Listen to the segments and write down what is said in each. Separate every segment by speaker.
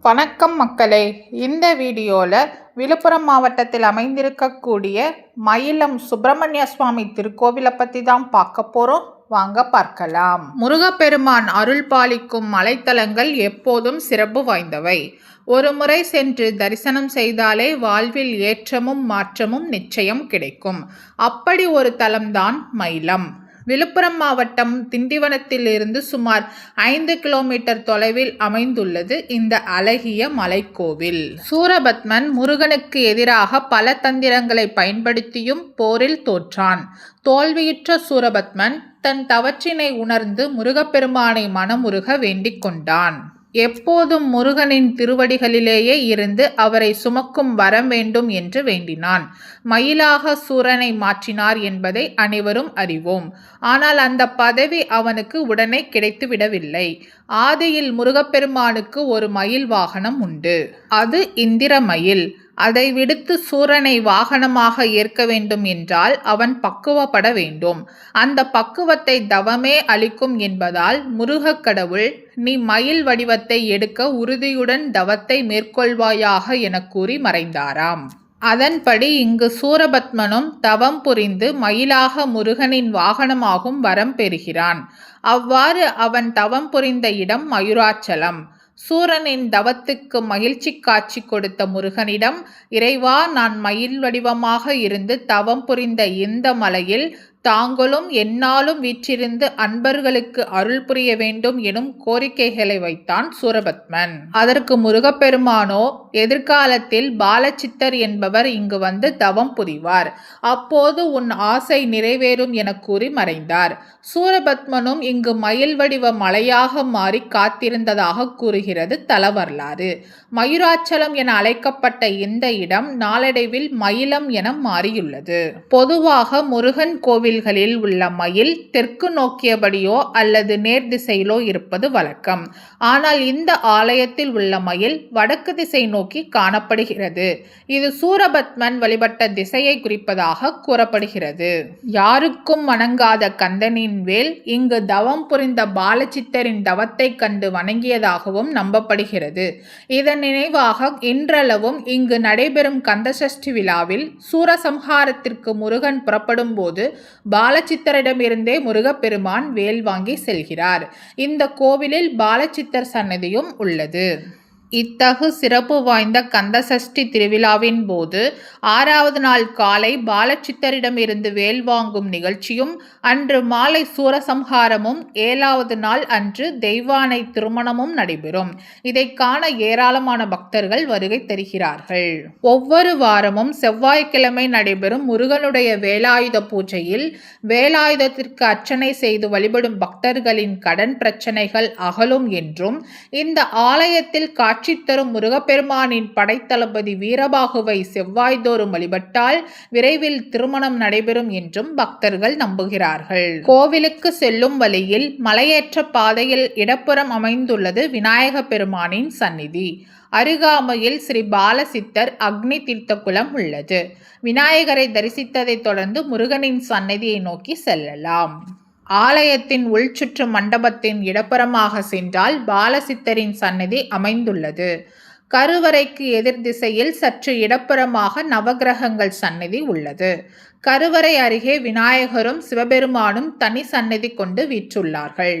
Speaker 1: வணக்கம் மக்களே. இந்த வீடியோவில் விழுப்புரம் மாவட்டத்தில் அமைந்திருக்கக்கூடிய மயிலம் சுப்பிரமணிய சுவாமி திருக்கோவிலை பற்றி தான் பார்க்க போகிறோம். வாங்க பார்க்கலாம். முருகப்பெருமான் அருள் பாலிக்கும் மலைத்தலங்கள் எப்போதும் சிறப்பு வாய்ந்தவை. ஒரு முறை சென்று தரிசனம் செய்தாலே வாழ்வில் ஏற்றமும் மாற்றமும் நிச்சயம் கிடைக்கும். அப்படி ஒரு தலம்தான் மயிலம். விழுப்புரம் மாவட்டம் திண்டிவனத்திலிருந்து சுமார் 5 கிலோமீட்டர் தொலைவில் அமைந்துள்ளது இந்த அழகிய மலைக்கோவில். சூரபத்மன் முருகனுக்கு எதிராக பல தந்திரங்களை பயன்படுத்தியும் போரில் தோற்றான். தோல்வியுற்ற சூரபத்மன் தன் தவற்றினை உணர்ந்து முருகப்பெருமானை மனமுருக வேண்டிக் கொண்டான். எப்போதும் முருகனின் திருவடிகளிலேயே இருந்து அவரை சுமக்கும் வரம் வேண்டும் என்று வேண்டினான். மயிலாக சூரனை மாற்றினார் என்பதை அனைவரும் அறிவோம். ஆனால் அந்த பதவி அவனுக்கு உடனே கிடைத்துவிடவில்லை. ஆதியில் முருகப்பெருமானுக்கு ஒரு மயில் வாகனம் உண்டு. அது இந்திரமயில். அதை விடுத்து சூரனை வாகனமாக ஏற்க வேண்டும் என்றால் அவன் பக்குவப்பட வேண்டும். அந்த பக்குவத்தை தவமே அளிக்கும் என்பதால் முருகக் கடவுள், நீ மயில் வடிவத்தை எடுக்க உறுதியுடன் தவத்தை மேற்கொள்வாயாக என கூறி மறைந்தாராம். அதன்படி இங்கு சூரபத்மனும் தவம் புரிந்து மயிலாக முருகனின் வாகனமாகும் வரம் பெறுகிறான். அவ்வாறு அவன் தவம் புரிந்த இடம் மயூராச்சலம். சூரனின் தவத்துக்கு மகிழ்ச்சி காட்சி கொடுத்த முருகனிடம், இறைவா, நான் மயில் வடிவமாக இருந்து தவம் புரிந்த இந்த மலையில் தாங்களும் எந்நாளும் வீற்றிருந்து அன்பர்களுக்கு அருள் புரிய வேண்டும் எனும் கோரிக்கைகளை வைத்தான் சூரபத்மன். அதற்கு முருகப்பெருமானோ, எதிர்காலத்தில் பாலசித்தர் என்பவர் இங்கு வந்து தவம் புரிவார். அப்போது உன் ஆசை நிறைவேறும் என கூறி மறைந்தார். சூரபத்மனும் இங்கு மயில் வடிவ மலையாக மாறி காத்திருந்ததாக கூறுகிறது தல வரலாறு. மயூராச்சலம் என அழைக்கப்பட்ட இந்த இடம் நாளடைவில் மயிலம் என மாறியுள்ளது. பொதுவாக முருகன் கோவில்களில் உள்ள மயில் தெற்கு நோக்கியபடியோ அல்லது நேர் திசையிலோ இருப்பது வழக்கம். ஆனால் இந்த ஆலயத்தில் உள்ள மயில் வடக்கு திசை நோக்கி காணப்படுகிறது. இது சூரபத்மன் வழிபட்ட திசையை குறிப்பதாக கூறப்படுகிறது. யாருக்கும் வணங்காத கந்தனின் வேல் இங்கு தவம் புரிந்த பாலசித்தரின் தவத்தை கண்டு வணங்கியதாகவும் நம்பப்படுகிறது. இதன் நினைவாக இன்றளவும் இங்கு நடைபெறும் கந்தசஷ்டி விழாவில் சூரசம்ஹாரத்திற்கு முருகன் புறப்படும் போது பாலசித்தரிடமிருந்தே முருகப்பெருமான் வேல் வாங்கி செல்கிறார். இந்த கோவிலில் பாலசித்தர் சன்னதியும் உள்ளது. இத்தகு சிறப்பு வாய்ந்த கந்தசஷ்டி திருவிழாவின் போது 6வது நாள் காலை பாலசித்தரிடமிருந்து வேல் வாங்கும் நிகழ்ச்சியும், அன்று மாலை சூரசம்ஹாரமும், 7வது நாள் அன்று தெய்வானை திருமணமும் நடைபெறும். இதை காண ஏராளமான பக்தர்கள் வருகை தருகிறார்கள். ஒவ்வொரு வாரமும் செவ்வாய்க்கிழமை நடைபெறும் முருகனுடைய வேலாயுத பூஜையில் வேலாயுதத்திற்கு அர்ச்சனை செய்து வழிபடும் பக்தர்களின் கடன் பிரச்சனைகள் அகலும் என்றும், இந்த ஆலயத்தில் காட்சி தரும் முருகப்பெருமானின் படைத்தளபதி வீரபாகுவை செவ்வாய்தோறும் வழிபட்டால் விரைவில் திருமணம் நடைபெறும் என்றும் பக்தர்கள் நம்புகிறார்கள். கோவிலுக்கு செல்லும் வழியில் மலையேற்ற பாதையில் இடப்புறம் அமைந்துள்ளது விநாயக பெருமானின் சந்நிதி. அருகாமையில் ஸ்ரீ பாலசித்தர் அக்னி தீர்த்த குளம் உள்ளது. விநாயகரை தரிசித்ததை தொடர்ந்து முருகனின் சந்நிதியை நோக்கி செல்லலாம். ஆலயத்தின் உள்சுற்று மண்டபத்தின் இடப்புறமாக சென்றால் பாலசித்தரின் சன்னதி அமைந்துள்ளது. கருவறைக்கு எதிர் திசையில் சற்று இடப்புறமாக நவகிரகங்கள் சன்னதி உள்ளது. கருவறை அருகே விநாயகரும் சிவபெருமானும் தனி சன்னதி கொண்டு வீற்றுள்ளார்கள்.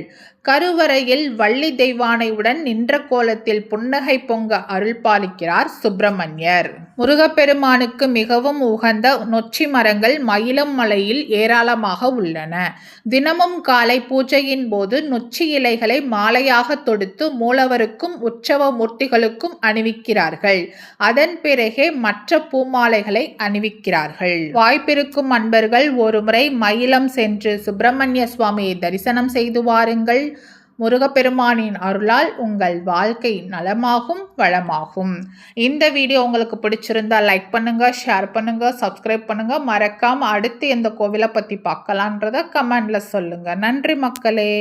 Speaker 1: கருவறையில் வள்ளி தெய்வானையுடன் நின்ற கோலத்தில் புன்னகை பொங்க அருள் பாலிக்கிறார் சுப்பிரமணியர். முருகப்பெருமானுக்கு மிகவும் உகந்த நொச்சி மரங்கள் மயிலம் மலையில் ஏராளமாக உள்ளன. தினமும் காலை பூஜையின் போது நொச்சி இலைகளை மாலையாக தொடுத்து மூலவருக்கும் உற்சவ மூர்த்திகளுக்கும் அணிவிக்கிறார்கள். அதன் பிறகே மற்ற பூமாலைகளை அணிவிக்கிறார்கள். வாய்ப்பிருக்கும் அன்பர்கள் ஒருமுறை மயிலம் சென்று சுப்பிரமணிய சுவாமியை தரிசனம் செய்து வாருங்கள். முருகப்பெருமானின் அருளால் உங்கள் வாழ்க்கை நலமாகும், வளமாகும். இந்த வீடியோ உங்களுக்கு பிடிச்சிருந்தா லைக் பண்ணுங்க, ஷேர் பண்ணுங்க, சப்ஸ்கிரைப் பண்ணுங்க. மறக்காம அடுத்து எந்த கோவிலை பத்தி பார்க்கலான்றத கமெண்ட்ல சொல்லுங்க. நன்றி மக்களே.